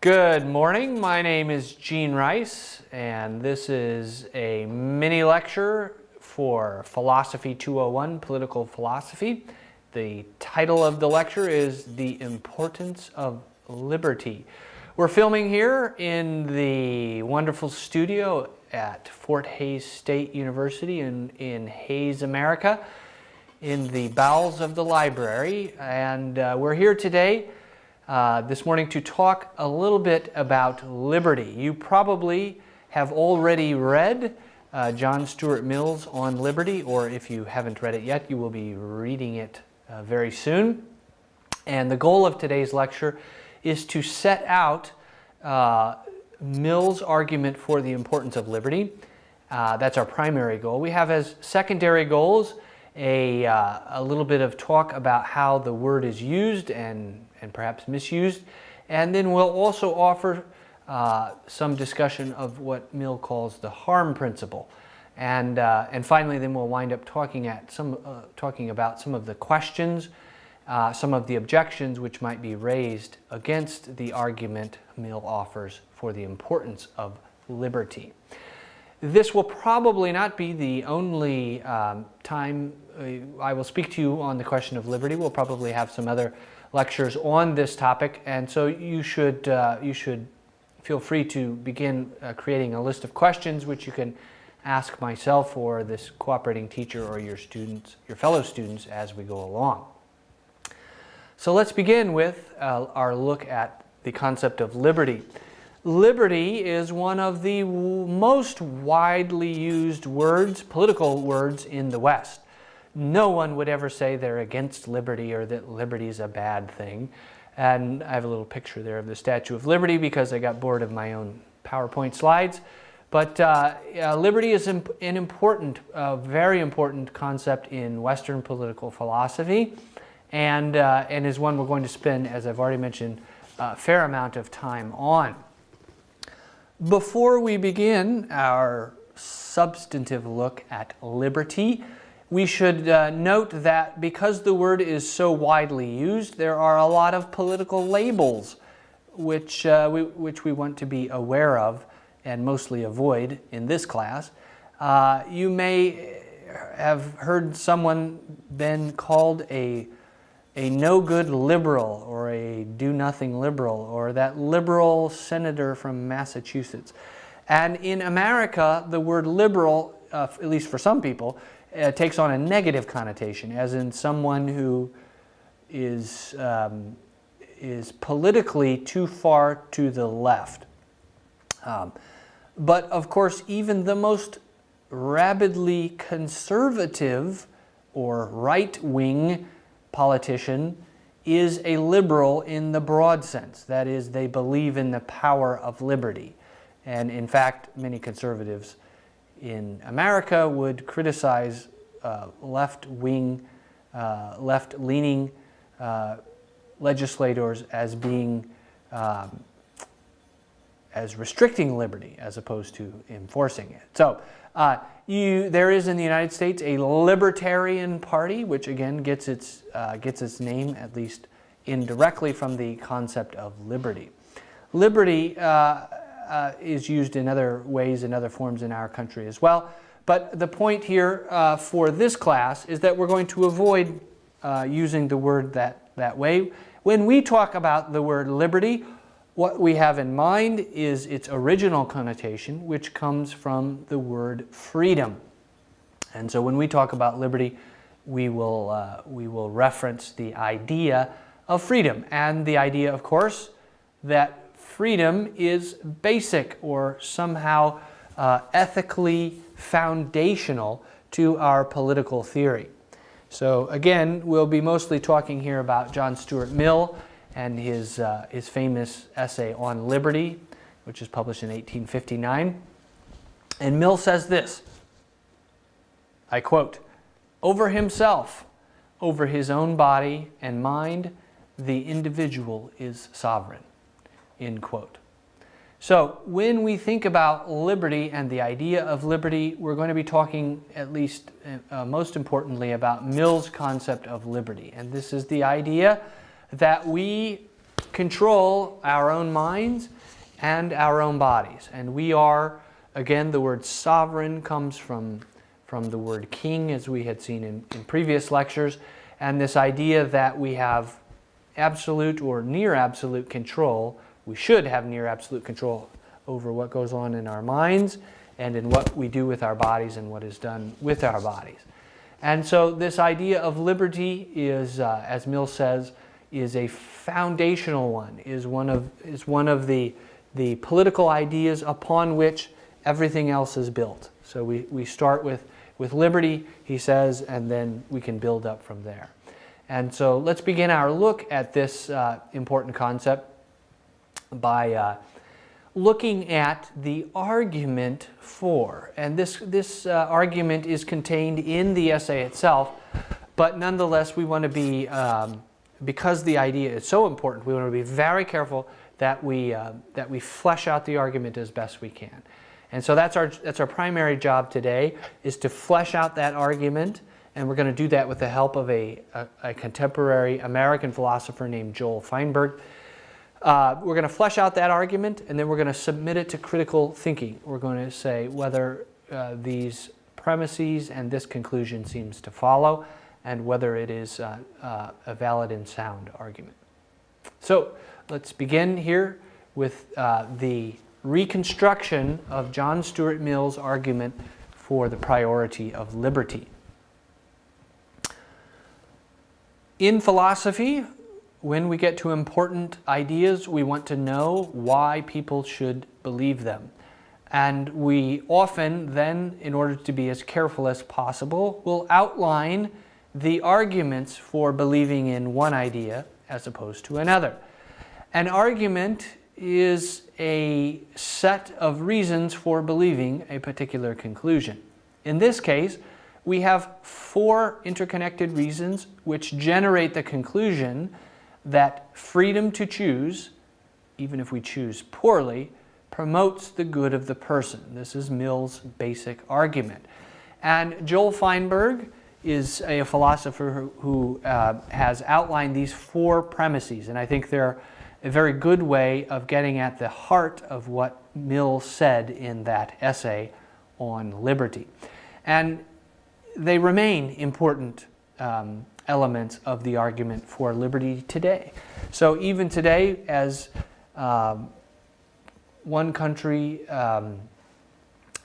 Good morning. My name is Gene Rice, and this is a mini lecture for Philosophy 201, Political Philosophy. The title of the lecture is The Importance of Liberty. We're filming here in the wonderful studio at Fort Hays State University in Hays, America, in the bowels of the library. And we're here today this morning to talk a little bit about liberty. You probably have already read John Stuart Mill's On Liberty, or if you haven't read it yet, you will be reading it very soon. And the goal of today's lecture is to set out Mill's argument for the importance of liberty. That's our primary goal. We have as secondary goals a little bit of talk about how the word is used and perhaps misused, and then we'll also offer some discussion of what Mill calls the harm principle, and finally then we'll wind up talking about some of the questions, some of the objections which might be raised against the argument Mill offers for the importance of liberty. This will probably not be the only time I will speak to you on the question of liberty. We'll probably have some other lectures on this topic, and so you should feel free to begin creating a list of questions which you can ask myself or this cooperating teacher or your fellow students as we go along. So let's begin with our look at the concept of liberty. Liberty is one of the most widely used words, political words, in the West. No one would ever say they're against liberty or that liberty is a bad thing. And I have a little picture there of the Statue of Liberty because I got bored of my own PowerPoint slides. But liberty is an important, very important concept in Western political philosophy, and is one we're going to spend, as I've already mentioned, a fair amount of time on. Before we begin our substantive look at liberty, we should note that because the word is so widely used, there are a lot of political labels which we want to be aware of and mostly avoid in this class. You may have heard someone been called a no-good liberal or a do-nothing liberal or that liberal senator from Massachusetts. And in America, the word liberal, at least for some people, takes on a negative connotation, as in someone who is politically too far to the left. But of course, even the most rabidly conservative or right-wing politician is a liberal in the broad sense. That is, they believe in the power of liberty. And in fact, many conservatives in America would criticize left-leaning legislators as being as restricting liberty as opposed to enforcing it. So there is in the United States a Libertarian Party, which again gets its name, at least indirectly, from the concept of liberty. Liberty is used in other ways, in other forms in our country as well. But the point here for this class is that we're going to avoid using the word that way. When we talk about the word liberty, what we have in mind is its original connotation, which comes from the word freedom. And so when we talk about liberty, we will reference the idea of freedom, and the idea, of course, that freedom is basic or somehow ethically foundational to our political theory. So again, we'll be mostly talking here about John Stuart Mill and his famous essay on liberty, which is published in 1859. And Mill says this, I quote, "Over himself, over his own body and mind, the individual is sovereign." End quote. So when we think about liberty and the idea of liberty, we're going to be talking, at least most importantly, about Mill's concept of liberty. And this is the idea that we control our own minds and our own bodies. And we are, again, the word sovereign comes from the word king, as we had seen in previous lectures, and this idea that we have absolute or near absolute control, we should have near absolute control over what goes on in our minds and in what we do with our bodies and what is done with our bodies. And so this idea of liberty is, as Mill says, is a foundational one, is one of the political ideas upon which everything else is built. So we start with liberty, he says, and then we can build up from there. And so let's begin our look at this important concept by looking at the argument for. And this argument is contained in the essay itself, but nonetheless we want to be, because the idea is so important, we want to be very careful that we flesh out the argument as best we can. And so that's our primary job today, is to flesh out that argument, and we're going to do that with the help of a contemporary American philosopher named Joel Feinberg. We're going to flesh out that argument, and then we're going to submit it to critical thinking. We're going to say whether these premises and this conclusion seems to follow, and whether it is a valid and sound argument. So let's begin here with the reconstruction of John Stuart Mill's argument for the priority of liberty. In philosophy, when we get to important ideas, we want to know why people should believe them. And we often then, in order to be as careful as possible, will outline the arguments for believing in one idea as opposed to another. An argument is a set of reasons for believing a particular conclusion. In this case, we have 4 interconnected reasons which generate the conclusion that freedom to choose, even if we choose poorly, promotes the good of the person. This is Mill's basic argument. And Joel Feinberg is a philosopher who has outlined these 4 premises, and I think they're a very good way of getting at the heart of what Mill said in that essay on liberty. And they remain important elements of the argument for liberty today. So even today, as one country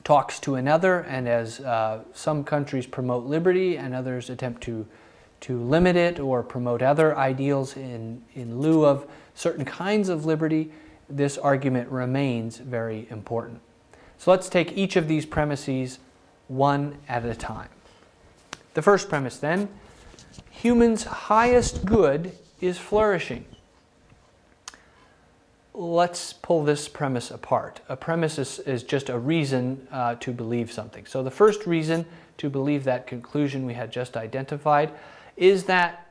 talks to another, and as some countries promote liberty and others attempt to limit it or promote other ideals in lieu of certain kinds of liberty, this argument remains very important. So let's take each of these premises one at a time. The first premise then, humans' highest good is flourishing. Let's pull this premise apart. A premise is just a reason to believe something. So the first reason to believe that conclusion we had just identified is that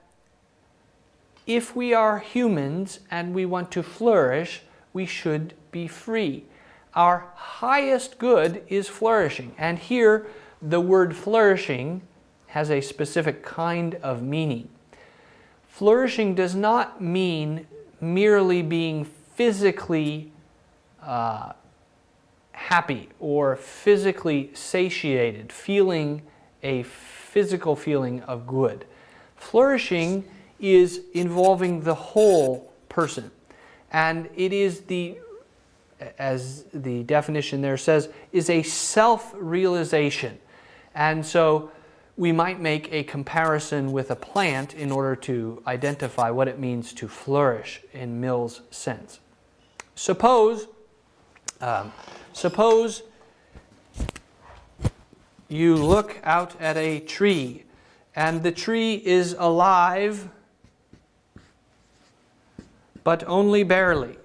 if we are humans and we want to flourish, we should be free. Our highest good is flourishing. And here, the word flourishing has a specific kind of meaning. Flourishing does not mean merely being physically happy or physically satiated, feeling a physical feeling of good. Flourishing is involving the whole person. And it is as the definition there says, is a self-realization. And so we might make a comparison with a plant in order to identify what it means to flourish in Mill's sense. Suppose you look out at a tree, and the tree is alive, but only barely.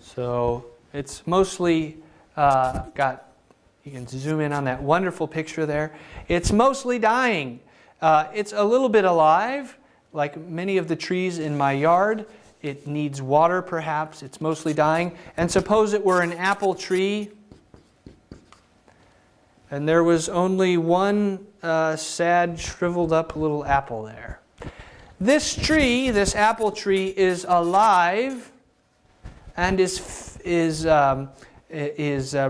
So it's mostly you can zoom in on that wonderful picture there. It's mostly dying. It's a little bit alive, like many of the trees in my yard. It needs water, perhaps. It's mostly dying. And suppose it were an apple tree, and there was only one sad, shriveled up little apple there. This tree, this apple tree, is alive, and is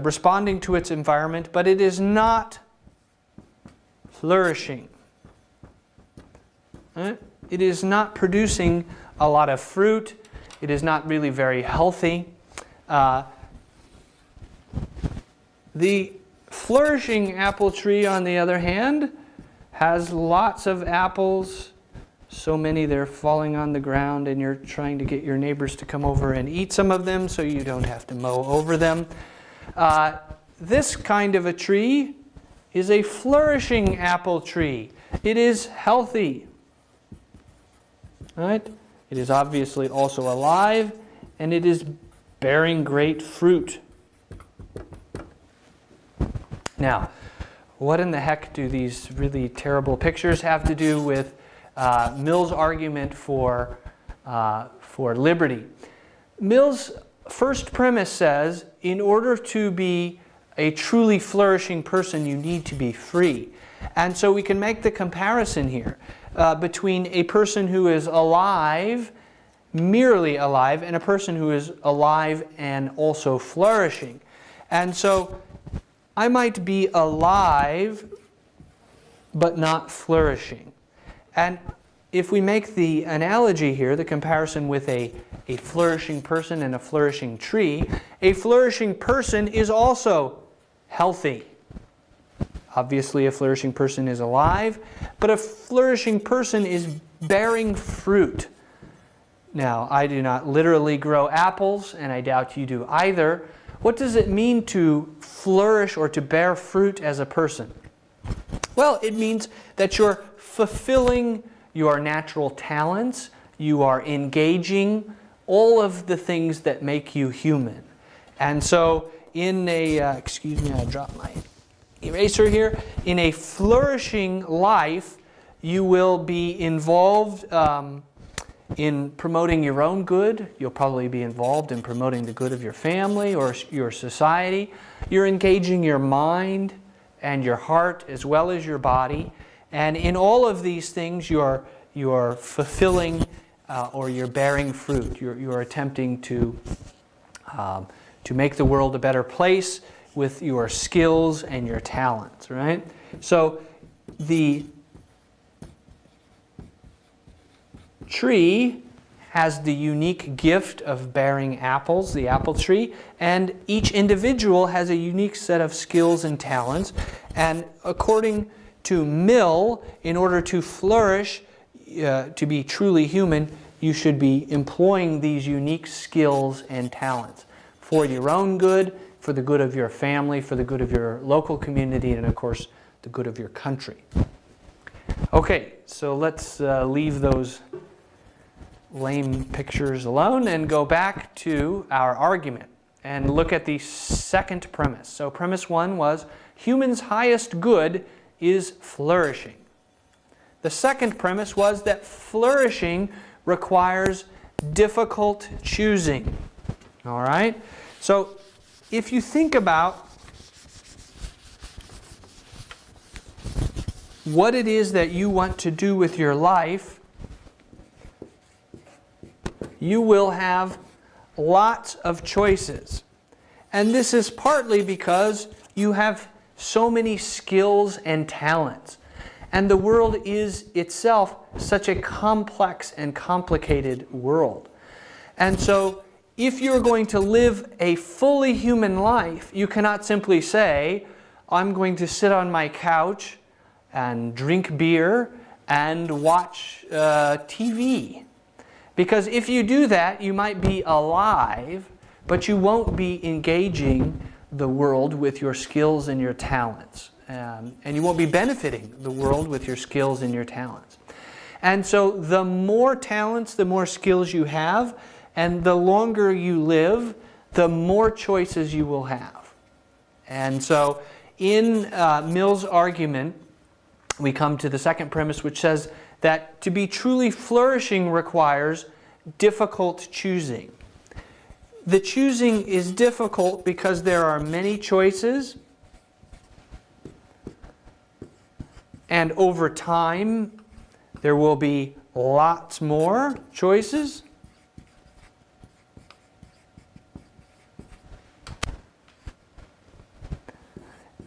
responding to its environment, but it is not flourishing. Right? It is not producing a lot of fruit. It is not really very healthy. The flourishing apple tree, on the other hand, has lots of apples. So many they're falling on the ground, and you're trying to get your neighbors to come over and eat some of them so you don't have to mow over them. This kind of a tree is a flourishing apple tree. It is healthy. Right? It is obviously also alive, and it is bearing great fruit. Now, what in the heck do these really terrible pictures have to do with Mill's argument for liberty? Mill's first premise says, in order to be a truly flourishing person, you need to be free. And so we can make the comparison here between a person who is alive, merely alive, and a person who is alive and also flourishing. And so I might be alive, but not flourishing. And if we make the analogy here, the comparison with a flourishing person and a flourishing tree, a flourishing person is also healthy. Obviously, a flourishing person is alive, but a flourishing person is bearing fruit. Now, I do not literally grow apples, and I doubt you do either. What does it mean to flourish or to bear fruit as a person? Well, it means that you're fulfilling your natural talents, you are engaging all of the things that make you human. And so in a, excuse me, I dropped my eraser here. In a flourishing life, you will be involved in promoting your own good. You'll probably be involved in promoting the good of your family or your society. You're engaging your mind and your heart as well as your body. And in all of these things, you're fulfilling or you're bearing fruit. You're attempting to make the world a better place with your skills and your talents, right? So the tree has the unique gift of bearing apples, the apple tree, and each individual has a unique set of skills and talents. And according to Mill, in order to flourish, to be truly human, you should be employing these unique skills and talents for your own good, for the good of your family, for the good of your local community, and of course, the good of your country. Okay, so let's leave those lame pictures alone and go back to our argument and look at the second premise. So premise one was humans' highest good is flourishing. The second premise was that flourishing requires difficult choosing. All right? So if you think about what it is that you want to do with your life, you will have lots of choices. And this is partly because you have so many skills and talents. And the world is itself such a complex and complicated world. And so if you're going to live a fully human life, you cannot simply say, I'm going to sit on my couch and drink beer and watch TV. Because if you do that, you might be alive, but you won't be engaging the world with your skills and your talents. And you won't be benefiting the world with your skills and your talents. And so the more talents, the more skills you have, and the longer you live, the more choices you will have. And so in Mill's argument, we come to the second premise, which says that to be truly flourishing requires difficult choosing. The choosing is difficult because there are many choices, and over time there will be lots more choices.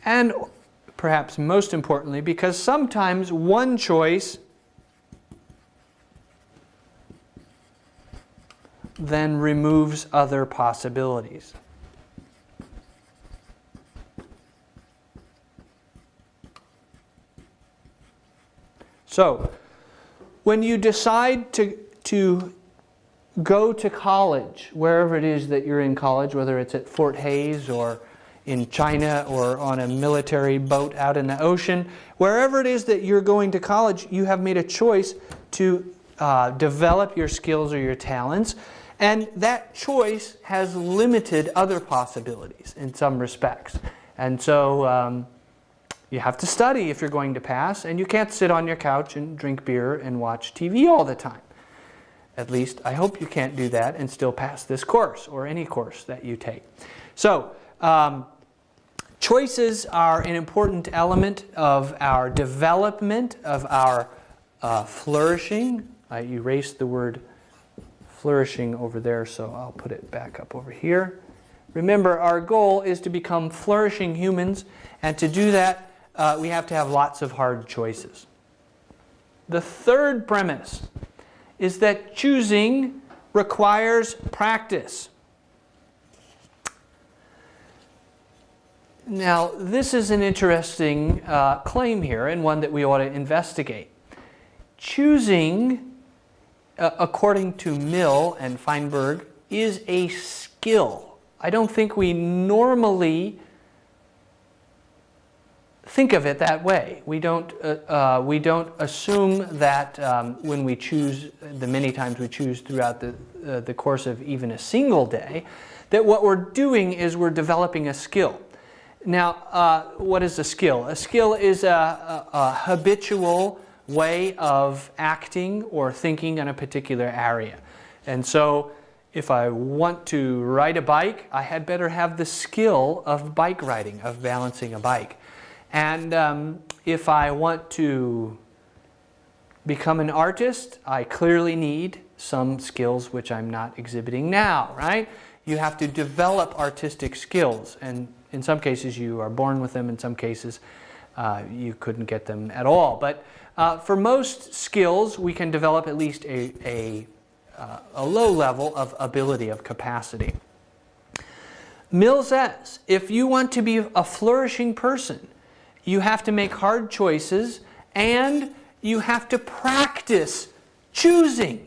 And perhaps most importantly, because sometimes one choice then removes other possibilities. So, when you decide to go to college, wherever it is that you're in college, whether it's at Fort Hays or in China or on a military boat out in the ocean, wherever it is that you're going to college, you have made a choice to develop your skills or your talents. And that choice has limited other possibilities in some respects. And so you have to study if you're going to pass, and you can't sit on your couch and drink beer and watch TV all the time. At least, I hope you can't do that and still pass this course or any course that you take. So, choices are an important element of our development, of our flourishing. I erased the word flourishing over there, so I'll put it back up over here. Remember, our goal is to become flourishing humans, and to do that, we have to have lots of hard choices. The third premise is that choosing requires practice. Now, this is an interesting claim here, and one that we ought to investigate. Choosing, according to Mill and Feinberg, is a skill. I don't think we normally think of it that way. We don't assume that when we choose, the many times we choose throughout the course of even a single day, that what we're doing is we're developing a skill. Now, what is a skill? A skill is a habitual way of acting or thinking in a particular area. And so, if I want to ride a bike, I had better have the skill of bike riding, of balancing a bike. And if I want to become an artist, I clearly need some skills which I'm not exhibiting now, right? You have to develop artistic skills, and in some cases you are born with them, in some cases you couldn't get them at all. But for most skills, we can develop at least a low level of ability, of capacity. Mill says, if you want to be a flourishing person, you have to make hard choices, and you have to practice choosing.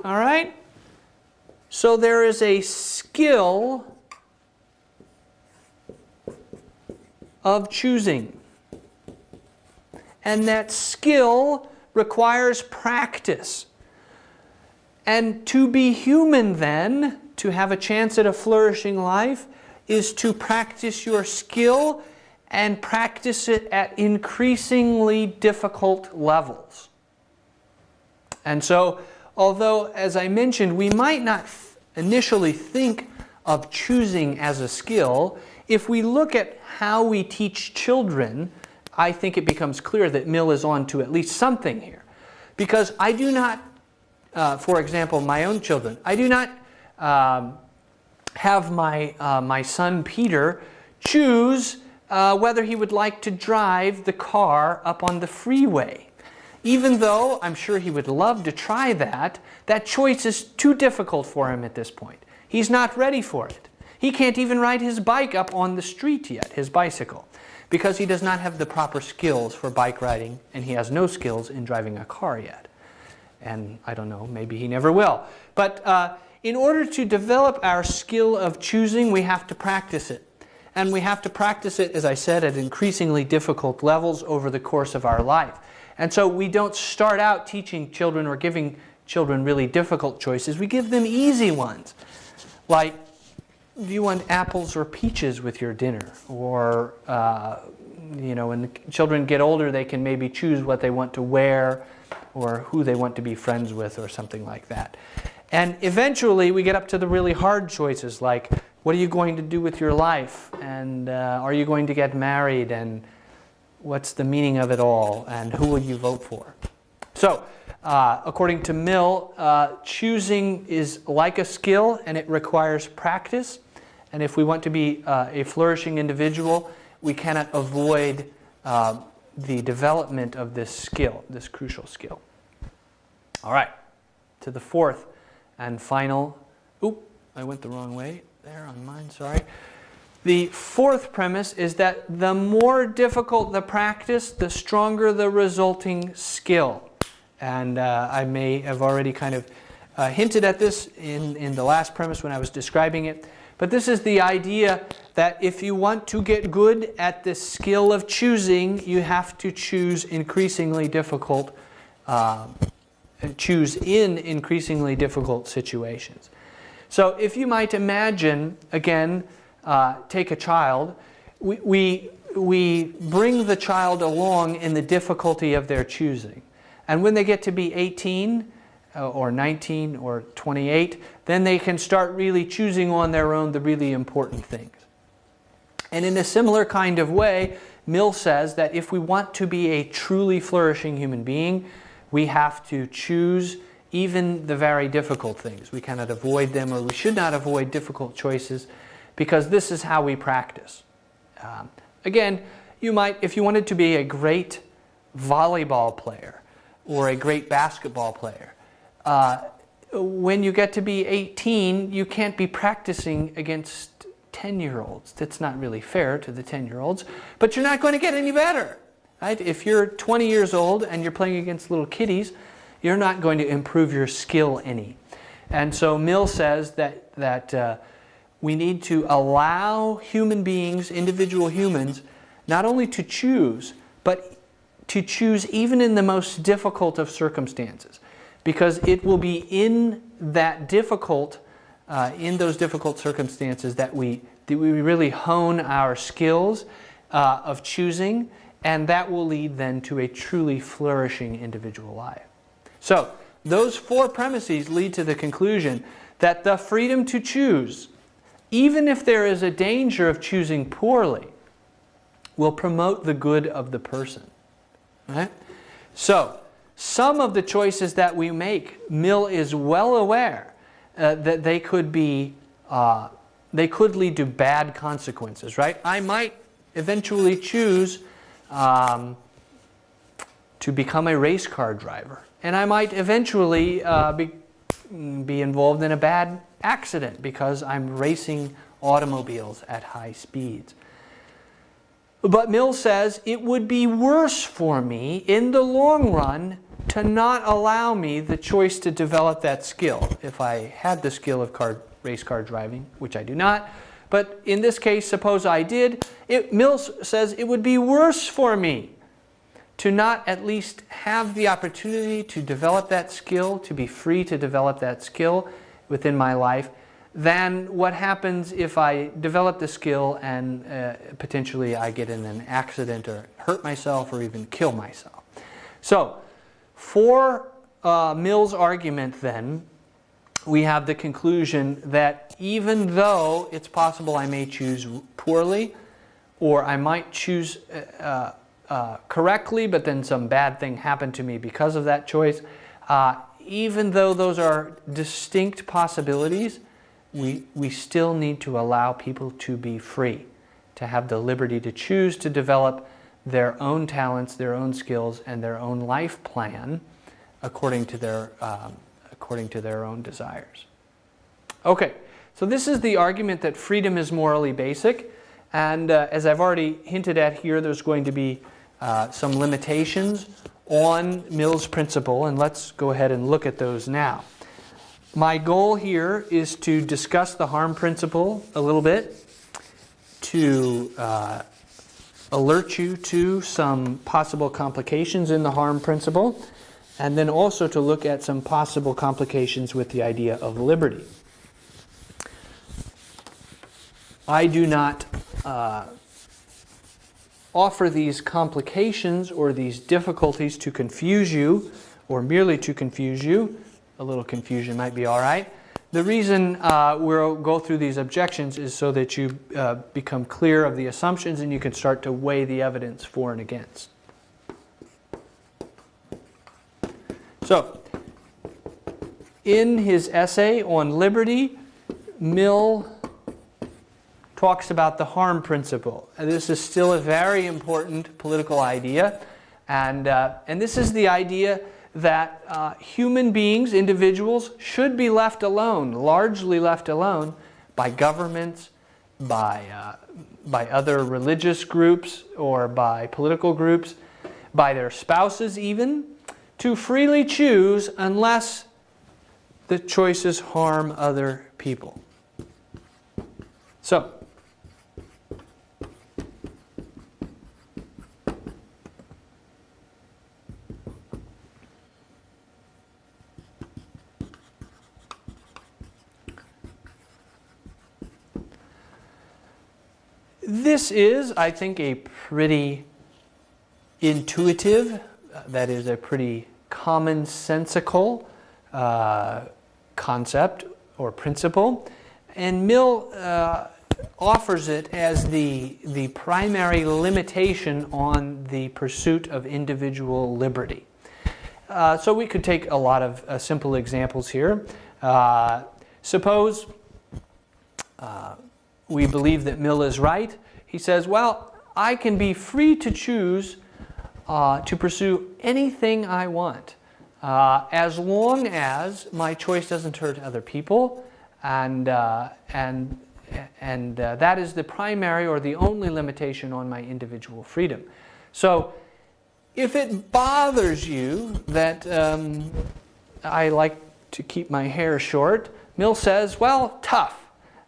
All right? So there is a skill of choosing. And that skill requires practice. And to be human then, to have a chance at a flourishing life, is to practice your skill and practice it at increasingly difficult levels. And so, although, as I mentioned, we might not initially think of choosing as a skill, if we look at how we teach children, I think it becomes clear that Mill is on to at least something here. Because I do not, for example, my own children, I do not have my son Peter choose whether he would like to drive the car up on the freeway. Even though I'm sure he would love to try that, that choice is too difficult for him at this point. He's not ready for it. He can't even ride his bike up on the street yet, his bicycle, because he does not have the proper skills for bike riding, and he has no skills in driving a car yet. And I don't know, maybe he never will. But in order to develop our skill of choosing, we have to practice it. And we have to practice it, as I said, at increasingly difficult levels over the course of our life. And so we don't start out teaching children or giving children really difficult choices. We give them easy ones. Like, do you want apples or peaches with your dinner? Or, when the children get older, they can maybe choose what they want to wear or who they want to be friends with or something like that. And eventually we get up to the really hard choices, like, what are you going to do with your life? And are you going to get married? And what's the meaning of it all? And who will you vote for? So, according to Mill, choosing is like a skill, and it requires practice. And if we want to be a flourishing individual, we cannot avoid the development of this skill, this crucial skill. All right, to the fourth and final. Oop, I went the wrong way there on mine, sorry. The fourth premise is that the more difficult the practice, the stronger the resulting skill. And I may have already kind of hinted at this in the last premise when I was describing it. But this is the idea that if you want to get good at the skill of choosing, you have to choose increasingly difficult, choose in increasingly difficult situations. So if you might imagine, again, take a child, we bring the child along in the difficulty of their choosing. And when they get to be 18, or 19 or 28, then they can start really choosing on their own the really important things. And in a similar kind of way, Mill says that if we want to be a truly flourishing human being, we have to choose even the very difficult things. We cannot avoid them, or we should not avoid difficult choices, because this is how we practice. Again, you might, if you wanted to be a great volleyball player or a great basketball player, when you get to be 18, you can't be practicing against 10-year-olds. That's not really fair to the 10-year-olds, but you're not going to get any better. Right? If you're 20 years old and you're playing against little kiddies, you're not going to improve your skill any. And so Mill says that we need to allow human beings, individual humans, not only to choose, but to choose even in the most difficult of circumstances. Because it will be in that difficult, in those difficult circumstances that we really hone our skills of choosing, and that will lead then to a truly flourishing individual life. So, those four premises lead to the conclusion that the freedom to choose, even if there is a danger of choosing poorly, will promote the good of the person. Right? So, some of the choices that we make, Mill is well aware that they could lead to bad consequences, right? I might eventually choose to become a race car driver, and I might eventually be involved in a bad accident because I'm racing automobiles at high speeds. But Mill says it would be worse for me in the long run to not allow me the choice to develop that skill. If I had the skill of race car driving, which I do not, but in this case, suppose I did, Mill says it would be worse for me to not at least have the opportunity to develop that skill, to be free to develop that skill within my life, than what happens if I develop the skill and potentially I get in an accident or hurt myself or even kill myself. So, for Mill's argument then, we have the conclusion that even though it's possible I may choose poorly, or I might choose correctly, but then some bad thing happened to me because of that choice, even though those are distinct possibilities, we still need to allow people to be free, to have the liberty to choose to develop their own talents, their own skills, and their own life plan according to their own desires. Okay, so this is the argument that freedom is morally basic, and as I've already hinted at here, there's going to be some limitations on Mill's principle, and let's go ahead and look at those now. My goal here is to discuss the harm principle a little bit, to alert you to some possible complications in the harm principle, and then also to look at some possible complications with the idea of liberty. I do not offer these complications or these difficulties to confuse you, or merely to confuse you. A little confusion might be all right. The reason we'll go through these objections is so that you become clear of the assumptions and you can start to weigh the evidence for and against. So, in his essay on liberty, Mill talks about the harm principle. This is still a very important political idea, and this is the idea that human beings, individuals, should be left alone, largely left alone, by governments, by other religious groups, or by political groups, by their spouses even, to freely choose unless the choices harm other people. So, this is, I think, a pretty intuitive, that is a pretty commonsensical concept or principle. And Mill offers it as the primary limitation on the pursuit of individual liberty. So we could take a lot of simple examples here. Suppose we believe that Mill is right. He says, well, I can be free to choose to pursue anything I want, as long as my choice doesn't hurt other people, and that is the primary or the only limitation on my individual freedom. So, if it bothers you that I like to keep my hair short, Mill says, well, tough.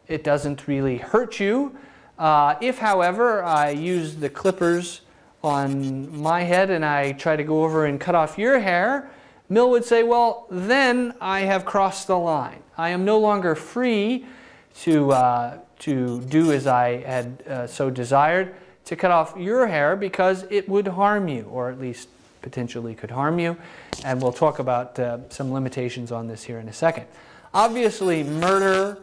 It doesn't really hurt you. If, however, I use the clippers on my head and I try to go over and cut off your hair, Mill would say, well, then I have crossed the line. I am no longer free to do as I had so desired, to cut off your hair, because it would harm you, or at least potentially could harm you. And we'll talk about some limitations on this here in a second. Obviously, murder,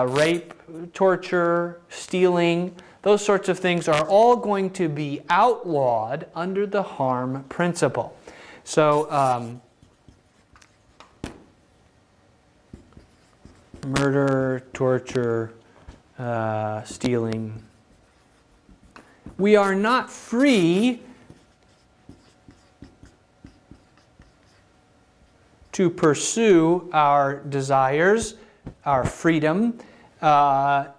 rape, torture, stealing, those sorts of things are all going to be outlawed under the harm principle. So, murder, torture, stealing. We are not free to pursue our desires, our freedom,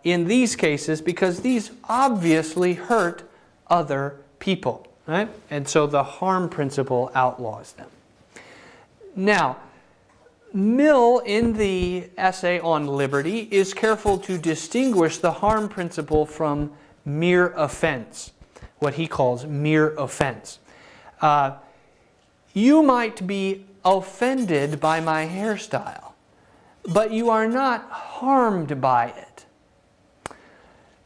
in these cases, because these obviously hurt other people, right? And so the harm principle outlaws them. Now, Mill, in the essay on liberty, is careful to distinguish the harm principle from mere offense, what he calls mere offense. You might be offended by my hairstyle, but you are not harmed by it,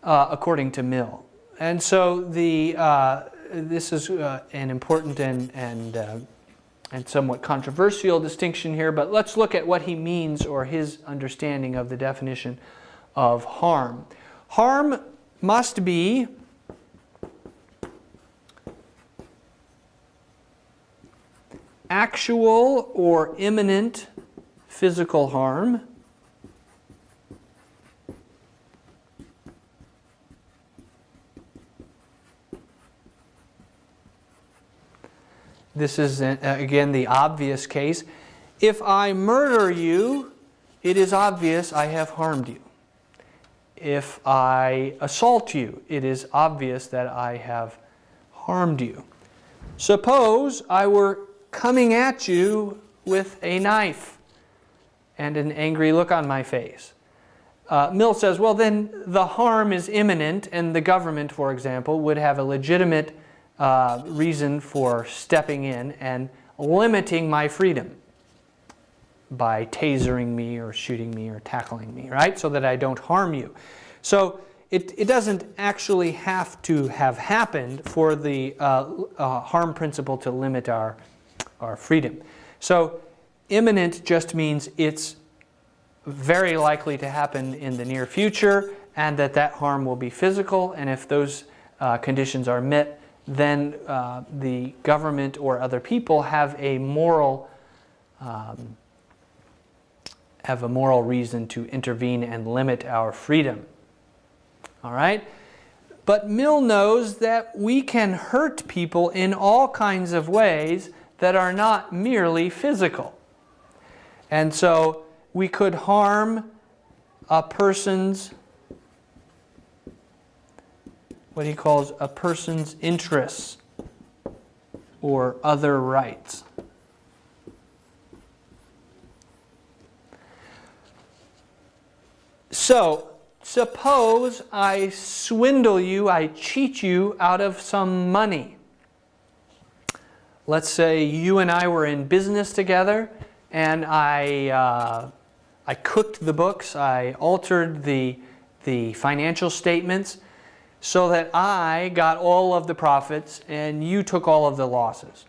according to Mill. And so this is an important and somewhat controversial distinction here, but let's look at what he means, or his understanding of the definition of harm. Harm must be actual or imminent physical harm, this is, again, the obvious case. If I murder you, it is obvious I have harmed you. If I assault you, it is obvious that I have harmed you. Suppose I were coming at you with a knife and an angry look on my face. Mill says, well, then the harm is imminent, and the government, for example, would have a legitimate reason for stepping in and limiting my freedom by tasering me or shooting me or tackling me, right? So that I don't harm you. So it doesn't actually have to have happened for the harm principle to limit our freedom. So imminent just means it's very likely to happen in the near future, and that harm will be physical, and if those conditions are met, then the government or other people have a moral reason to intervene and limit our freedom. All right? But Mill knows that we can hurt people in all kinds of ways that are not merely physical. And so we could harm a person's, what he calls a person's interests or other rights. So, suppose I swindle you, I cheat you out of some money. Let's say you and I were in business together, and I cooked the books, I altered the financial statements so that I got all of the profits and you took all of the losses.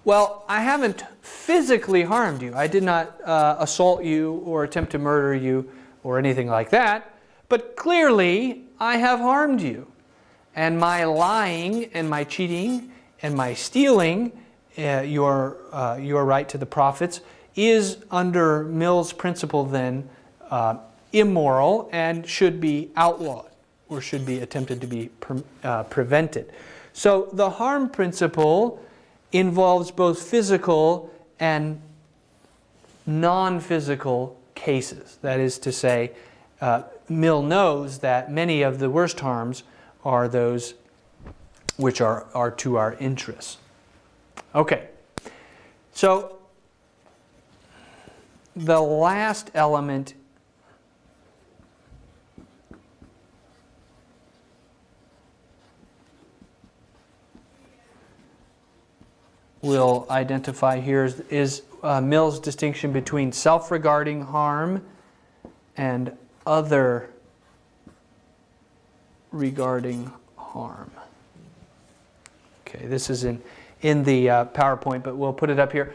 Well, I haven't physically harmed you. I did not assault you or attempt to murder you or anything like that, but clearly I have harmed you. And my lying and my cheating and my stealing your right to the profits is, under Mill's principle then, immoral and should be outlawed or should be attempted to be prevented. So the harm principle involves both physical and non-physical cases. That is to say, Mill knows that many of the worst harms are those which are to our interests. Okay, so the last element we'll identify here is Mill's distinction between self-regarding harm and other regarding harm. Okay, this is in the PowerPoint, but we'll put it up here.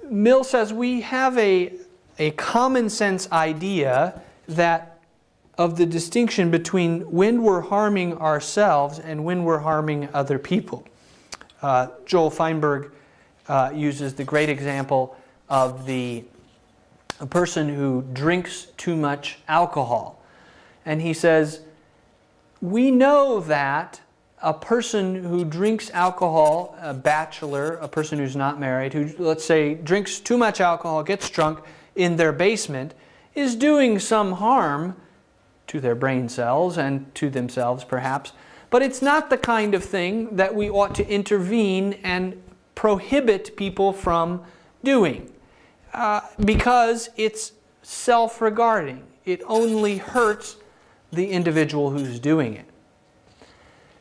Mill says we have a common sense idea that of the distinction between when we're harming ourselves and when we're harming other people. Joel Feinberg uses the great example of a person who drinks too much alcohol. And he says, we know that a person who drinks alcohol, a bachelor, a person who's not married, who, let's say, drinks too much alcohol, gets drunk in their basement, is doing some harm to their brain cells and to themselves, perhaps. But it's not the kind of thing that we ought to intervene and prohibit people from doing because it's self-regarding. It only hurts the individual who's doing it.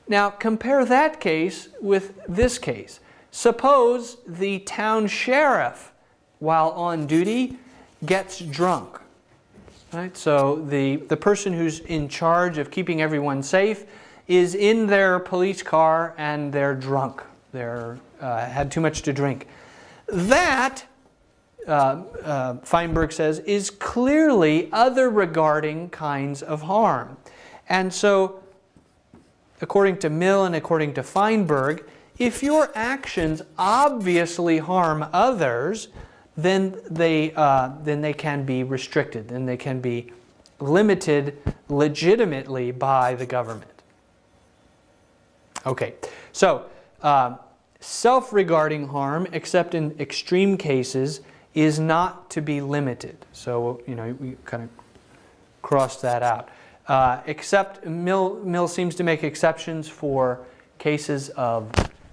Now, compare that case with this case. Suppose the town sheriff, while on duty, gets drunk. Right? So the person who's in charge of keeping everyone safe is in their police car and they're drunk. They're had too much to drink. That, Feinberg says, is clearly other regarding kinds of harm. And so, according to Mill and according to Feinberg, if your actions obviously harm others, then they can be restricted, then they can be limited legitimately by the government. Okay, so self-regarding harm, except in extreme cases, is not to be limited. So, we kind of crossed that out. Except Mill seems to make exceptions for cases of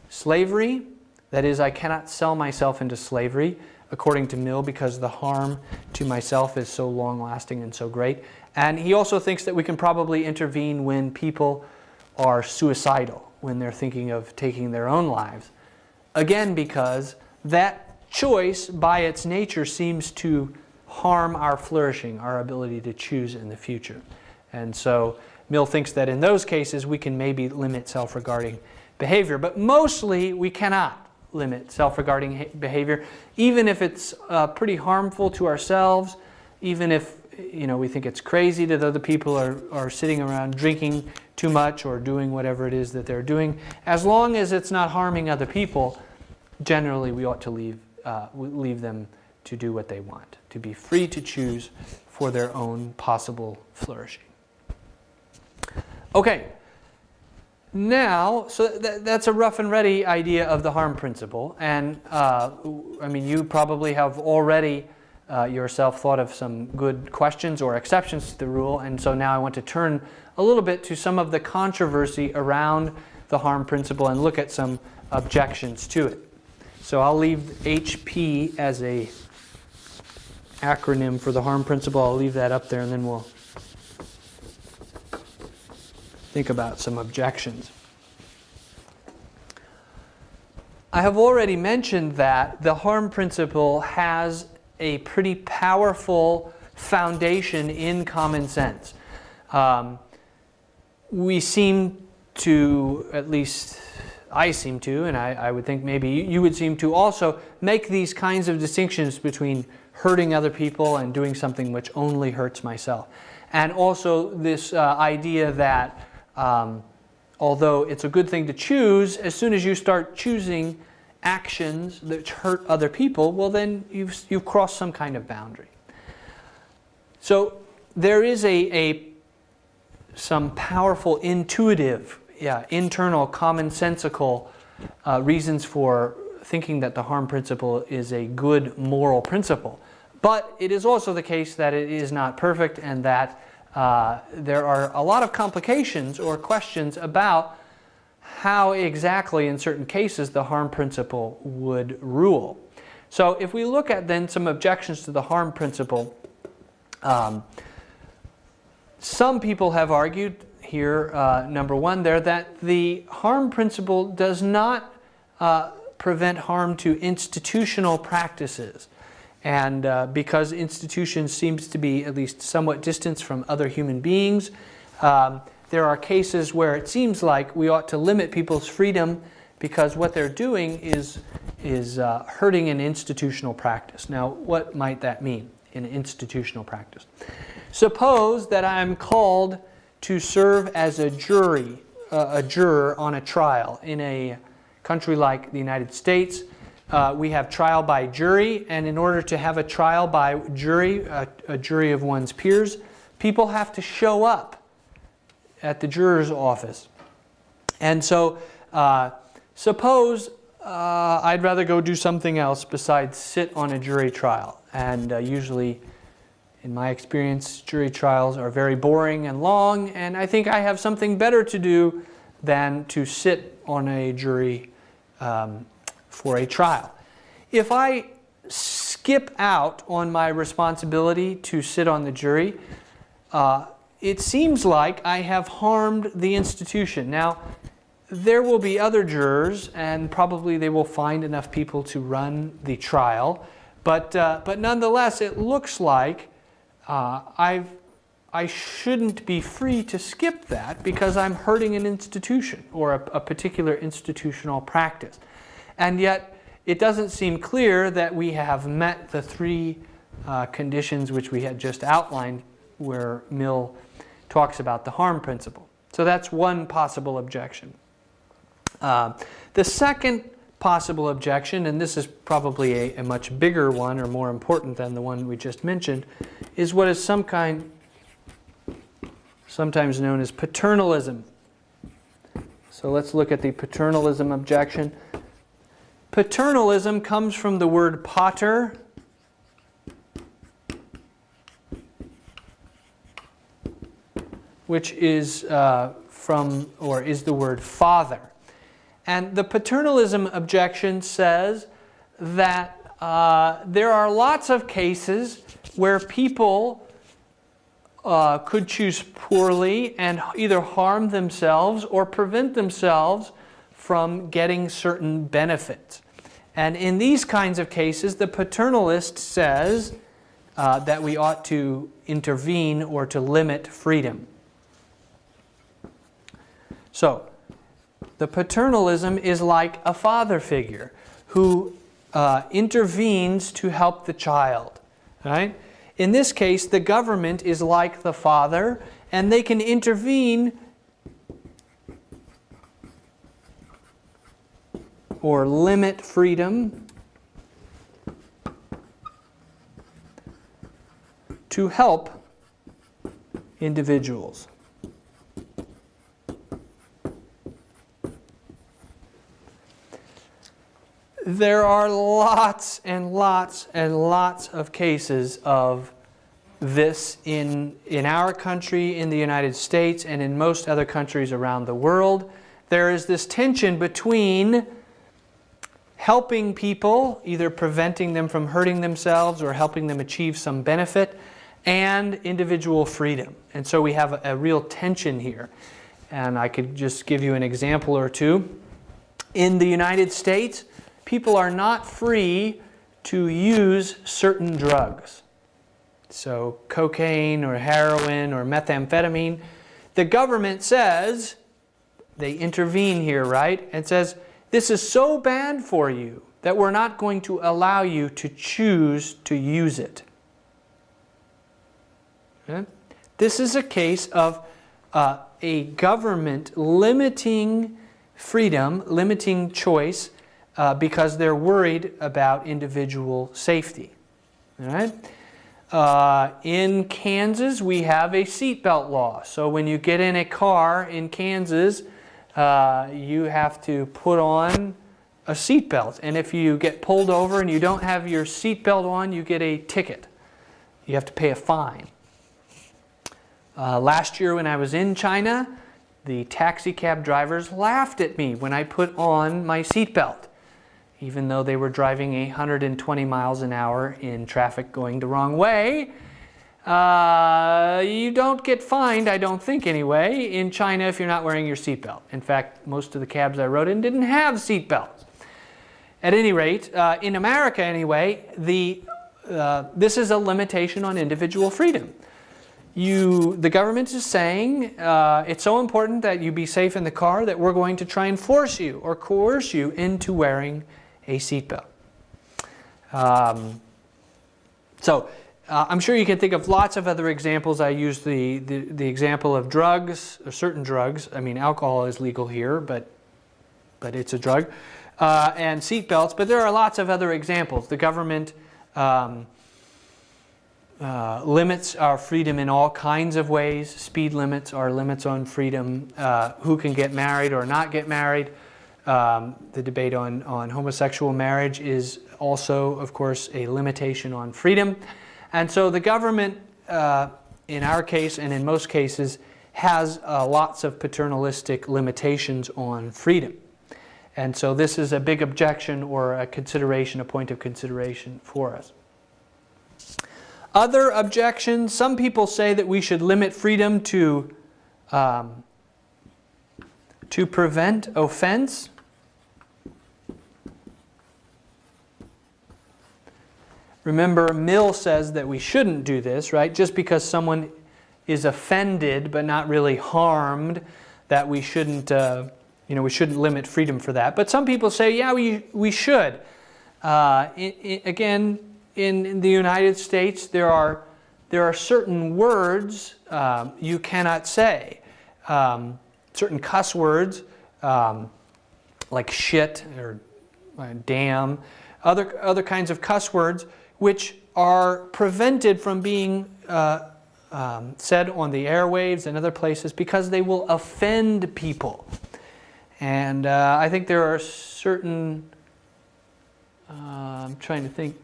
slavery. That is, I cannot sell myself into slavery, according to Mill, because the harm to myself is so long-lasting and so great. And he also thinks that we can probably intervene when people are suicidal, when they're thinking of taking their own lives. Again, because that choice, by its nature, seems to harm our flourishing, our ability to choose in the future. And so Mill thinks that in those cases we can maybe limit self-regarding behavior, but mostly we cannot limit self-regarding behavior, even if it's pretty harmful to ourselves, even if we think it's crazy that other people are sitting around drinking too much or doing whatever it is that they're doing. As long as it's not harming other people, generally we ought to leave them to do what they want, to be free to choose for their own possible flourishing. Okay. Now, so that's a rough and ready idea of the harm principle, and I mean, you probably have already yourself thought of some good questions or exceptions to the rule, and so now I want to turn a little bit to some of the controversy around the harm principle and look at some objections to it. So I'll leave HP as a acronym for the harm principle. I'll leave that up there, and then we'll think about some objections. I have already mentioned that the harm principle has a pretty powerful foundation in common sense. We seem to, at least I seem to, and I would think maybe you would seem to also make these kinds of distinctions between hurting other people and doing something which only hurts myself. And also this idea that although it's a good thing to choose, as soon as you start choosing actions that hurt other people, well then you've crossed some kind of boundary. So there is some powerful intuitive, internal, commonsensical reasons for thinking that the harm principle is a good moral principle. But it is also the case that it is not perfect, and that there are a lot of complications or questions about how exactly in certain cases the harm principle would rule. So if we look at then some objections to the harm principle, some people have argued here, number one there, that the harm principle does not prevent harm to institutional practices. And because institutions seems to be at least somewhat distanced from other human beings, there are cases where it seems like we ought to limit people's freedom because what they're doing is hurting an institutional practice. Now, what might that mean in an institutional practice? Suppose that I'm called to serve as a juror on a trial. In a country like the United States, we have trial by jury, and in order to have a trial by jury, a jury of one's peers, people have to show up at the juror's office. And so suppose I'd rather go do something else besides sit on a jury trial. And usually, in my experience, jury trials are very boring and long, and I think I have something better to do than to sit on a jury for a trial. If I skip out on my responsibility to sit on the jury, it seems like I have harmed the institution. Now, there will be other jurors, and probably they will find enough people to run the trial, but nonetheless, it looks like I shouldn't be free to skip that because I'm hurting an institution or a particular institutional practice. And yet, it doesn't seem clear that we have met the three conditions which we had just outlined where Mill talks about the harm principle. So that's one possible objection. The second possible objection, and this is probably a much bigger one or more important than the one we just mentioned, is what is sometimes known as paternalism. So let's look at the paternalism objection. Paternalism comes from the word pater, which is from, or is the word father. And the paternalism objection says that there are lots of cases where people could choose poorly and either harm themselves or prevent themselves from getting certain benefits. And in these kinds of cases, the paternalist says that we ought to intervene or to limit freedom. So, the paternalism is like a father figure who intervenes to help the child. Right? In this case, the government is like the father, and they can intervene or limit freedom to help individuals. There are lots and lots and lots of cases of this in our country, in the United States, and in most other countries around the world. There is this tension between helping people, either preventing them from hurting themselves or helping them achieve some benefit, and individual freedom. And so we have a real tension here. And I could just give you an example or two. In the United States, people are not free to use certain drugs. So cocaine or heroin or methamphetamine. The government says, they intervene here, right? And says, this is so bad for you that we're not going to allow you to choose to use it. Okay? This is a case of a government limiting freedom, limiting choice, because they're worried about individual safety. All right? In Kansas, we have a seatbelt law. So when you get in a car in Kansas, you have to put on a seatbelt. And if you get pulled over and you don't have your seatbelt on, you get a ticket. You have to pay a fine. Last year when I was in China, the taxi cab drivers laughed at me when I put on my seatbelt, even though they were driving 120 miles an hour in traffic going the wrong way. You don't get fined, I don't think anyway, in China if you're not wearing your seatbelt. In fact, most of the cabs I rode in didn't have seatbelts. At any rate, in America anyway, this is a limitation on individual freedom. The government is saying it's so important that you be safe in the car that we're going to try and force you or coerce you into wearing a seatbelt. I'm sure you can think of lots of other examples. I used the example of drugs, or certain drugs. I mean, alcohol is legal here, but it's a drug. And seatbelts, but there are lots of other examples. The government limits our freedom in all kinds of ways. Speed limits are limits on freedom. Who can get married or not get married. The debate on homosexual marriage is also, of course, a limitation on freedom. And so the government, in our case and in most cases, has lots of paternalistic limitations on freedom. And so this is a big objection or a consideration, a point of consideration for us. Other objections, some people say that we should limit freedom to prevent offense. Remember, Mill says that we shouldn't do this, right? Just because someone is offended but not really harmed, that we shouldn't, we shouldn't limit freedom for that. But some people say, yeah, we should. Again, in the United States, there are certain words you cannot say, certain cuss words like shit or damn, other kinds of cuss words, which are prevented from being said on the airwaves and other places because they will offend people. And I think there are certain, I'm trying to think,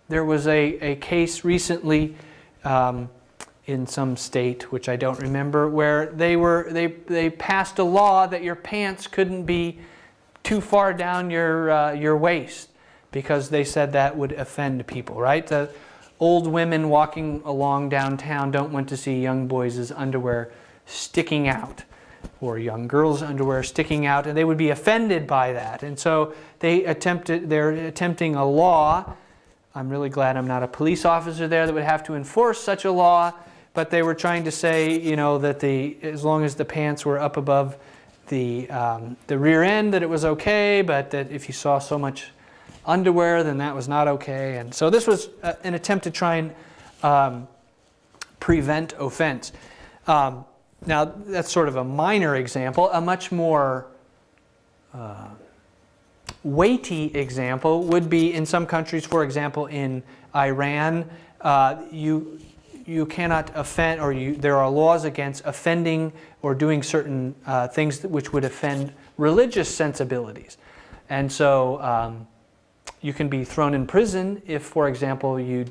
there was a case recently in some state, which I don't remember, where they passed a law that your pants couldn't be too far down your waist, because they said that would offend people, right? The old women walking along downtown don't want to see young boys' underwear sticking out, or young girls' underwear sticking out, and they would be offended by that. And so they're attempting a law. I'm really glad I'm not a police officer there that would have to enforce such a law, but they were trying to say, that as long as the pants were up above the rear end, that it was okay, but that if you saw so much underwear, then that was not okay. And so this was an attempt to try and prevent offense. Now, that's sort of a minor example. A much more weighty example would be in some countries, for example, in Iran, you cannot offend, or there are laws against offending or doing certain things which would offend religious sensibilities. And so You can be thrown in prison if, for example, you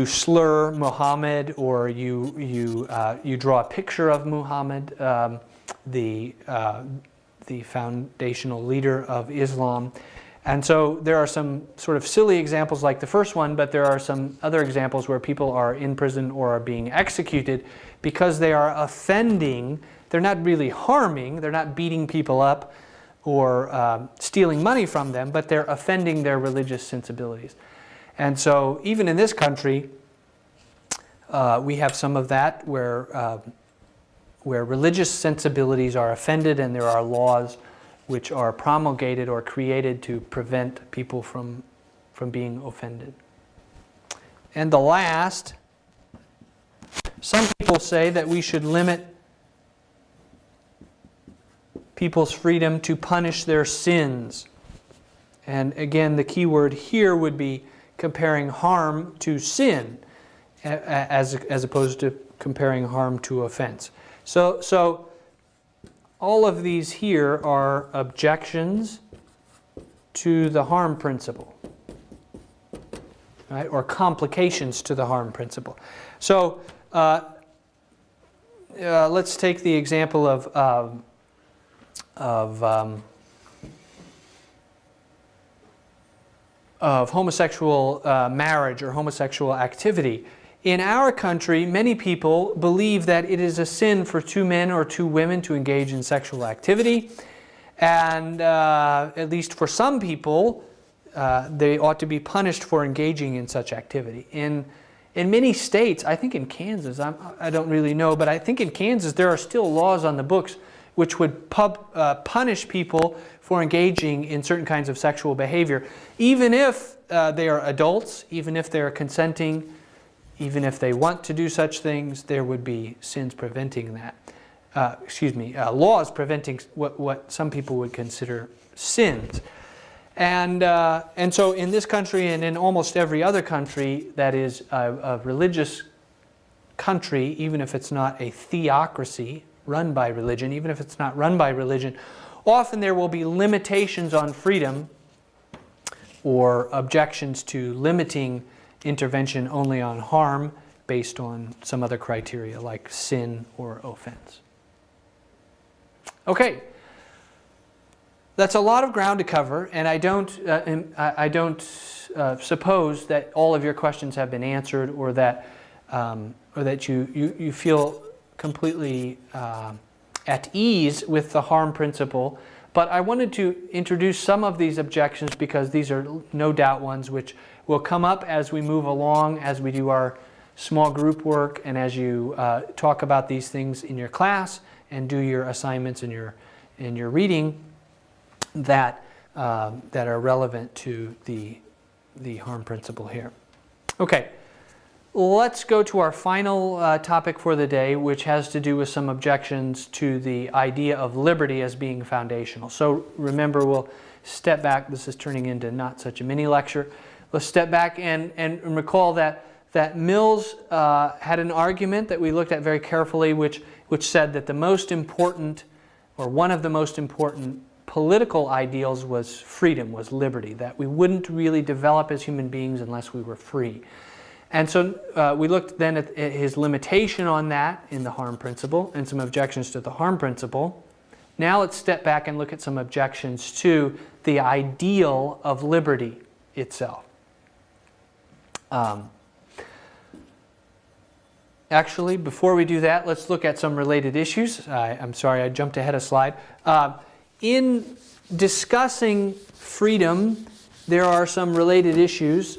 slur Muhammad, or you draw a picture of Muhammad, the foundational leader of Islam. And so there are some sort of silly examples like the first one, but there are some other examples where people are in prison or are being executed because they are offending. They're not really harming, they're not beating people up or stealing money from them, but they're offending their religious sensibilities. And so even in this country, we have some of that where religious sensibilities are offended, and there are laws which are promulgated or created to prevent people from being offended. And the last, some people say that we should limit people's freedom to punish their sins. And again, the key word here would be comparing harm to sin, as opposed to comparing harm to offense. So all of these here are objections to the harm principle, right? Or complications to the harm principle. So let's take the example of homosexual marriage or homosexual activity. In our country, many people believe that it is a sin for two men or two women to engage in sexual activity. And at least for some people, they ought to be punished for engaging in such activity. In many states, I think in Kansas, I don't really know, but I think in Kansas there are still laws on the books which would punish people for engaging in certain kinds of sexual behavior, even if they are adults, even if they are consenting, even if they want to do such things. There would be sins preventing that. Laws preventing what some people would consider sins. And so in this country and in almost every other country that is a religious country, even if it's not a theocracy run by religion, even if it's not run by religion, often there will be limitations on freedom or objections to limiting intervention only on harm based on some other criteria like sin or offense. Okay, that's a lot of ground to cover, and I don't suppose that all of your questions have been answered, or that you feel completely at ease with the harm principle. But I wanted to introduce some of these objections because these are no doubt ones which will come up as we move along, as we do our small group work, and as you talk about these things in your class and do your assignments in your reading that are relevant to the harm principle here. Okay, let's go to our final topic for the day, which has to do with some objections to the idea of liberty as being foundational. So remember, we'll step back. This is turning into not such a mini lecture. Let's step back and recall that Mills had an argument that we looked at very carefully, which said that the most important, or one of the most important political ideals was freedom, was liberty, that we wouldn't really develop as human beings unless we were free. And so we looked then at his limitation on that in the harm principle and some objections to the harm principle. Now let's step back and look at some objections to the ideal of liberty itself. Actually, before we do that, let's look at some related issues. I'm sorry, I jumped ahead a slide. In discussing freedom, there are some related issues.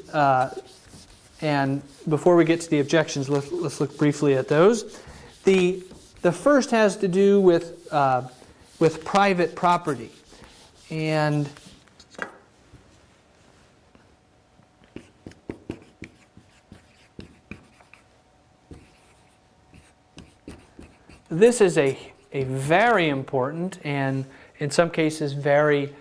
And before we get to the objections, let's look briefly at those. The first has to do with private property. And this is a very important, and in some cases very,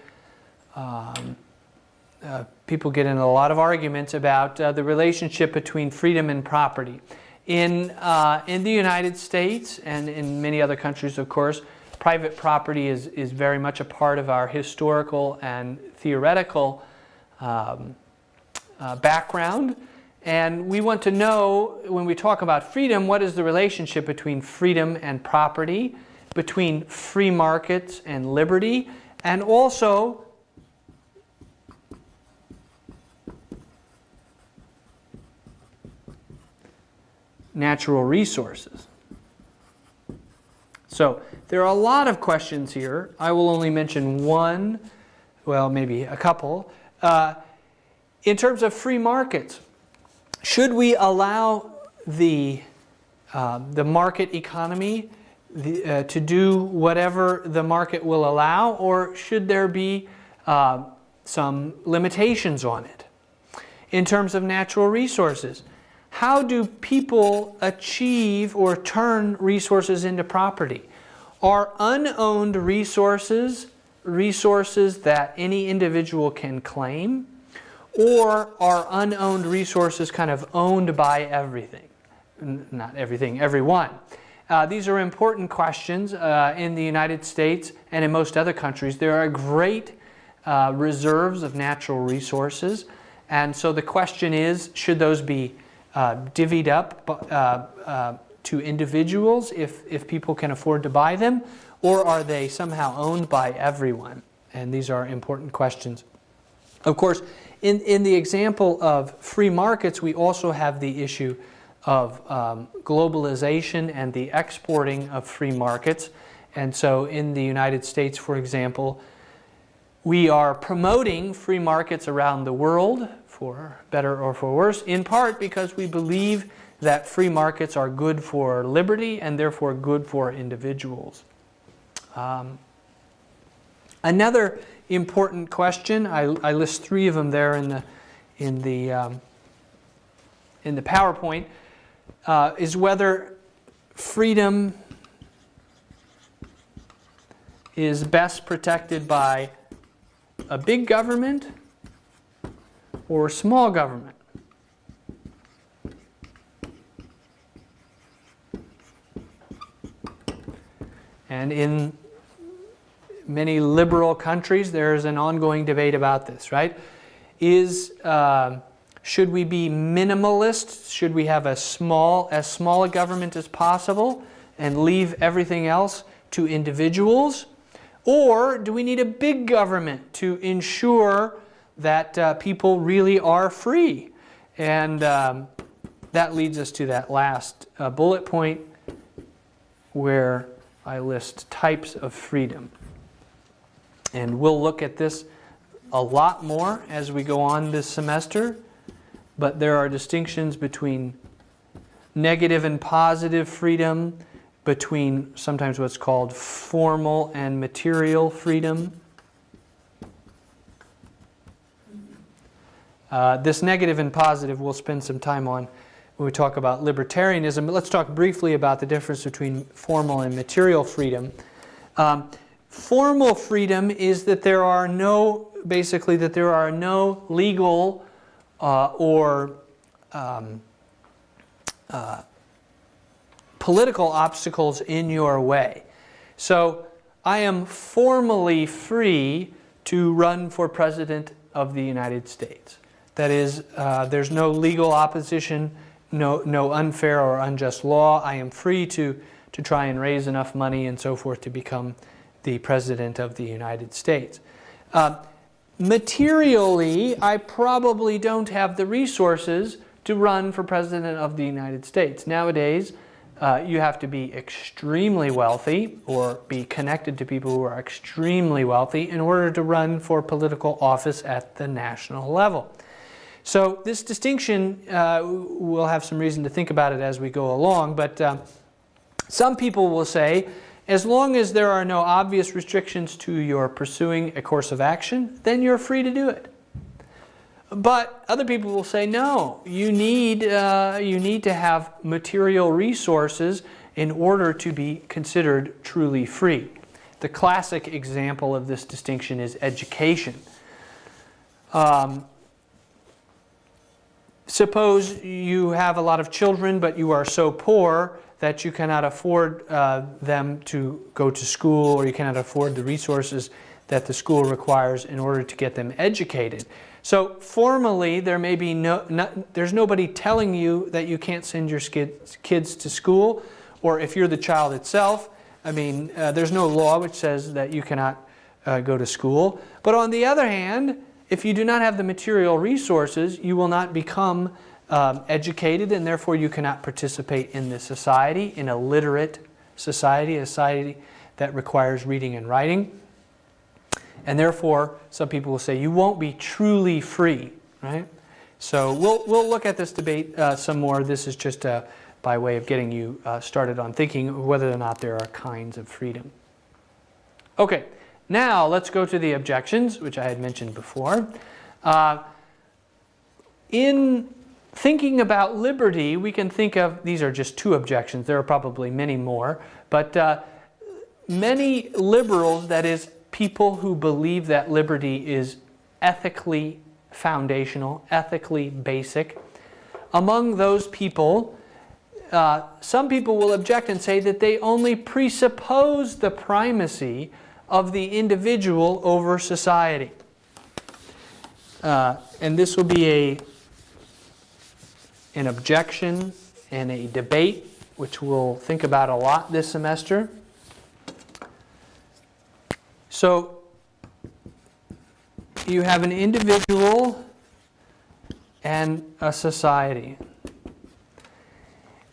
people get in a lot of arguments about the relationship between freedom and property. In the United States and in many other countries, of course, private property is very much a part of our historical and theoretical background. And we want to know, when we talk about freedom, what is the relationship between freedom and property, between free markets and liberty, and also natural resources. So there are a lot of questions here. I will only mention one, well, maybe a couple. In terms of free markets, should we allow the market economy to do whatever the market will allow, or should there be some limitations on it? In terms of natural resources, how do people achieve or turn resources into property? Are unowned resources that any individual can claim? Or are unowned resources kind of owned by everything? Not everything, everyone. These are important questions in the United States and in most other countries. There are great reserves of natural resources. And so the question is, should those be divvied up to individuals if people can afford to buy them, or are they somehow owned by everyone? And these are important questions. Of course, in the example of free markets, we also have the issue of globalization and the exporting of free markets. And so in the United States, for example, we are promoting free markets around the world, for better or for worse, in part because we believe that free markets are good for liberty and therefore good for individuals. Another important question, I list three of them there in the PowerPoint, is whether freedom is best protected by a big government or small government. And in many liberal countries, there's an ongoing debate about this, right? Should we be minimalists? Should we have as small a government as possible and leave everything else to individuals? Or do we need a big government to ensure that people really are free? And that leads us to that last bullet point where I list types of freedom. And we'll look at this a lot more as we go on this semester, but there are distinctions between negative and positive freedom, between sometimes what's called formal and material freedom. This negative and positive we'll spend some time on when we talk about libertarianism, but let's talk briefly about the difference between formal and material freedom. Formal freedom is that there are no legal or political obstacles in your way. So I am formally free to run for President of the United States. That is, there's no legal opposition, no unfair or unjust law. I am free to try and raise enough money and so forth to become the President of the United States. Materially, I probably don't have the resources to run for President of the United States. Nowadays, you have to be extremely wealthy or be connected to people who are extremely wealthy in order to run for political office at the national level. So this distinction, we'll have some reason to think about it as we go along, but some people will say, as long as there are no obvious restrictions to your pursuing a course of action, then you're free to do it. But other people will say, no, you need to have material resources in order to be considered truly free. The classic example of this distinction is education. Suppose you have a lot of children, but you are so poor that you cannot afford them to go to school, or you cannot afford the resources that the school requires in order to get them educated. So formally, there may be there's nobody telling you that you can't send your kids to school, or if you're the child itself, I mean, there's no law which says that you cannot go to school. But on the other hand, if you do not have the material resources, you will not become educated, and therefore you cannot participate in this society, in a literate society, a society that requires reading and writing. And therefore, some people will say you won't be truly free, right? So we'll look at this debate some more. This is just by way of getting you started on thinking whether or not there are kinds of freedom. Okay, now let's go to the objections, which I had mentioned before. In thinking about liberty, we can think of, these are just two objections, there are probably many more, but many liberals, that is, people who believe that liberty is ethically foundational, ethically basic, among those people, some people will object and say that they only presuppose the primacy of the individual over society. And this will be an objection and a debate which we'll think about a lot this semester. So you have an individual and a society.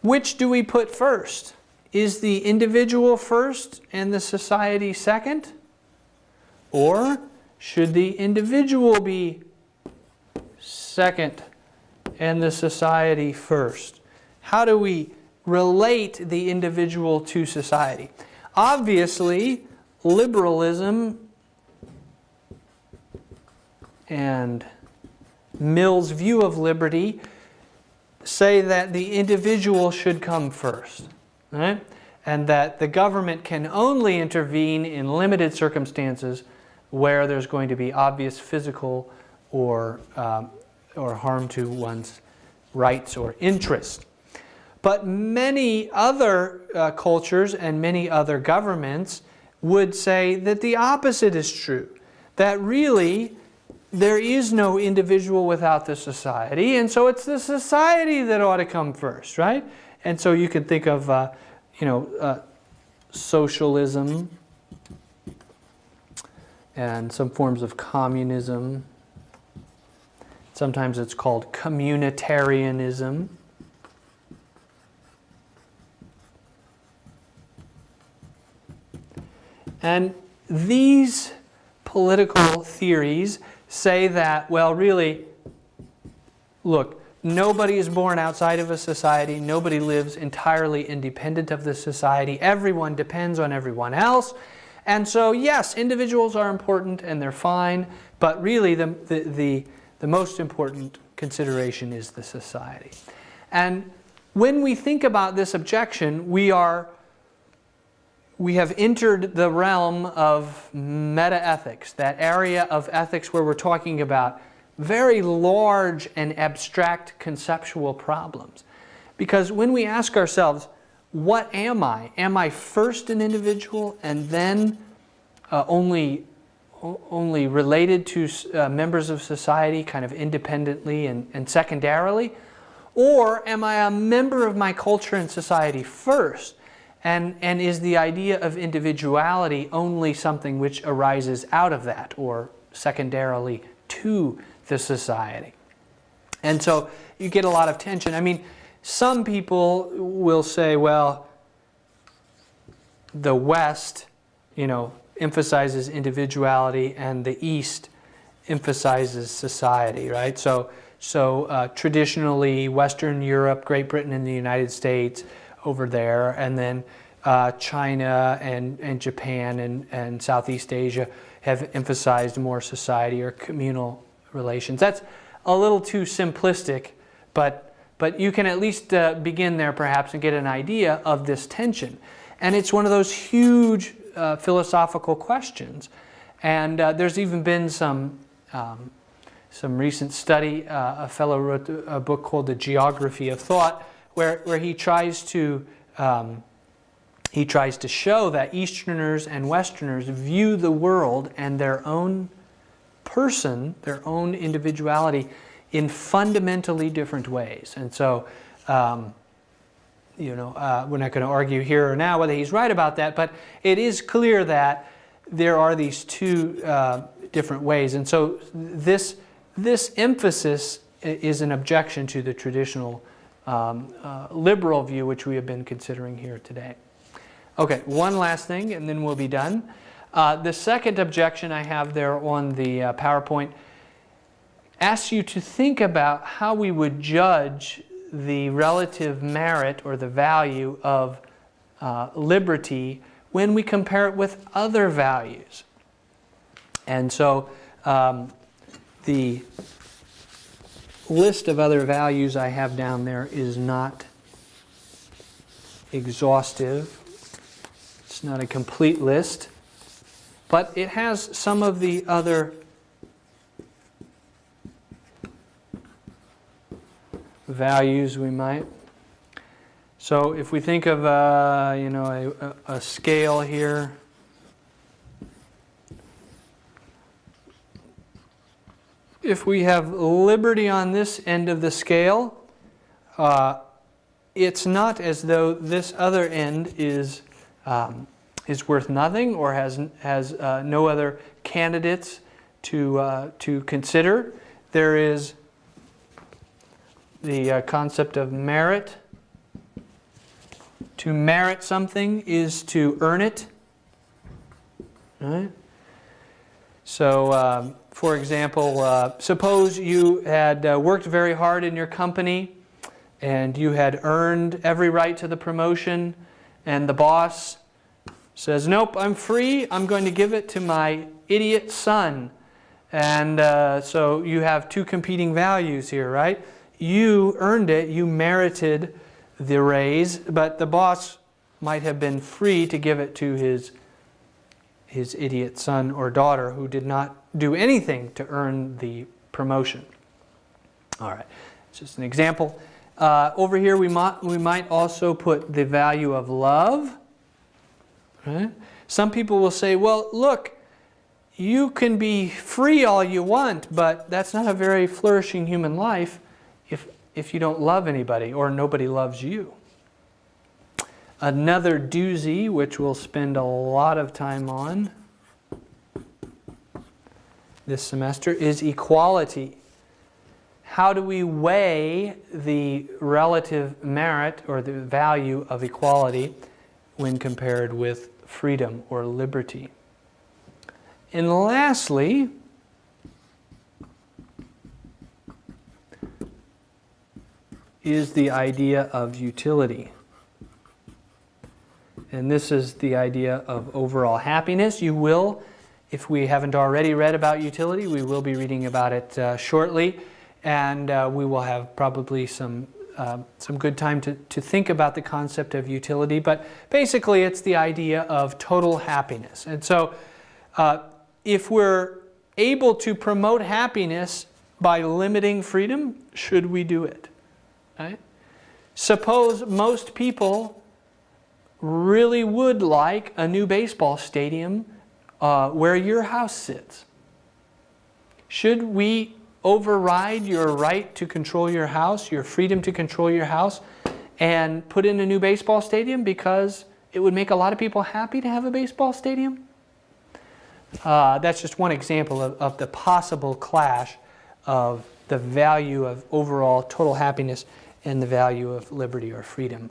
Which do we put first? Is the individual first and the society second? Or should the individual be second and the society first? How do we relate the individual to society? Obviously, liberalism and Mill's view of liberty say that the individual should come first, right? And that the government can only intervene in limited circumstances where there's going to be obvious physical or harm to one's rights or interests. But many other cultures and many other governments would say that the opposite is true. That really there is no individual without the society, and so it's the society that ought to come first, right? And so you can think of, socialism and some forms of communism. Sometimes it's called communitarianism. And these political theories say that, well, really, look, nobody is born outside of a society. Nobody lives entirely independent of the society. Everyone depends on everyone else. And so, yes, individuals are important and they're fine, but really the most important consideration is the society. And when we think about this objection, we have entered the realm of metaethics, that area of ethics where we're talking about very large and abstract conceptual problems. Because when we ask ourselves, what am I? Am I first an individual and then only related to members of society kind of independently and secondarily? Or am I a member of my culture and society first? And is the idea of individuality only something which arises out of that or secondarily to the society? And so you get a lot of tension. I mean, some people will say, well, the West, emphasizes individuality and the East emphasizes society, right? So traditionally, Western Europe, Great Britain and the United States over there, and then China and Japan and Southeast Asia have emphasized more society or communal relations. That's a little too simplistic, but you can at least begin there perhaps and get an idea of this tension. And it's one of those huge philosophical questions. And there's even been some recent study. A fellow wrote a book called The Geography of Thought, where he tries to he tries to show that Easterners and Westerners view the world and their own person, their own individuality, in fundamentally different ways. And so, we're not going to argue here or now whether he's right about that, but it is clear that there are these two different ways. And so this emphasis is an objection to the traditional liberal view, which we have been considering here today. Okay, one last thing, and then we'll be done. The second objection I have there on the PowerPoint asks you to think about how we would judge the relative merit or the value of liberty when we compare it with other values. And so the list of other values I have down there is not exhaustive. It's not a complete list, but it has some of the other values we might. So if we think of a scale here, if we have liberty on this end of the scale, it's not as though this other end is worth nothing or has no other candidates to consider. There is the concept of merit. To merit something is to earn it. Right? So, for example, suppose you had worked very hard in your company and you had earned every right to the promotion, and the boss says, "Nope, I'm free. I'm going to give it to my idiot son." And so you have two competing values here, right? You earned it. You merited the raise, but the boss might have been free to give it to his idiot son or daughter who did not do anything to earn the promotion. All right, it's just an example. Over here we might also put the value of love. Right? Some people will say, well, look, you can be free all you want, but that's not a very flourishing human life if you don't love anybody or nobody loves you. Another doozy, which we'll spend a lot of time on this semester, is equality. How do we weigh the relative merit or the value of equality when compared with freedom or liberty? And lastly, is the idea of utility. And this is the idea of overall happiness. You will, if we haven't already read about utility, we will be reading about it shortly. And we will have probably some good time to think about the concept of utility. But basically, it's the idea of total happiness. And so, if we're able to promote happiness by limiting freedom, should we do it? Right? Suppose most people really would like a new baseball stadium where your house sits. Should we override your right to control your house, your freedom to control your house, and put in a new baseball stadium because it would make a lot of people happy to have a baseball stadium? That's just one example of the possible clash of the value of overall total happiness and the value of liberty or freedom.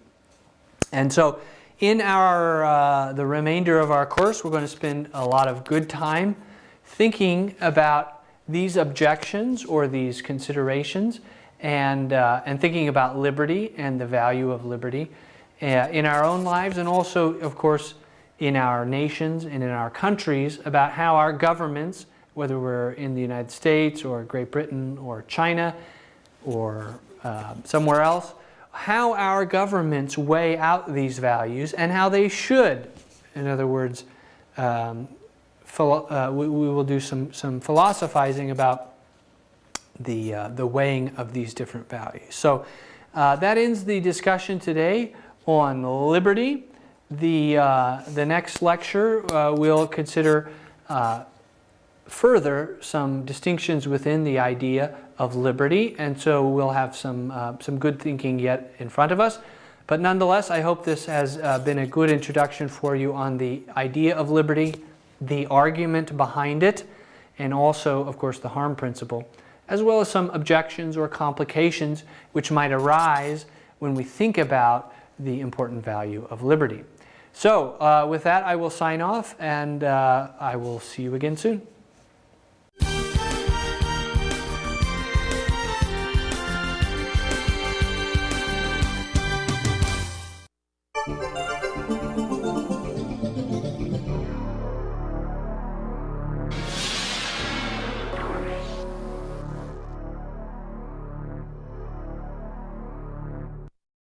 And so in the remainder of our course, we're going to spend a lot of good time thinking about these objections or these considerations and thinking about liberty and the value of liberty in our own lives, and also, of course, in our nations and in our countries, about how our governments, whether we're in the United States or Great Britain or China or somewhere else, how our governments weigh out these values and how they should. In other words, we will do some philosophizing about the weighing of these different values. So that ends the discussion today on liberty. The next lecture we'll consider further some distinctions within the idea of liberty, and so we'll have some good thinking yet in front of us. But nonetheless, I hope this has been a good introduction for you on the idea of liberty, the argument behind it, and also, of course, the harm principle, as well as some objections or complications which might arise when we think about the important value of liberty. So, with that, I will sign off, and I will see you again soon.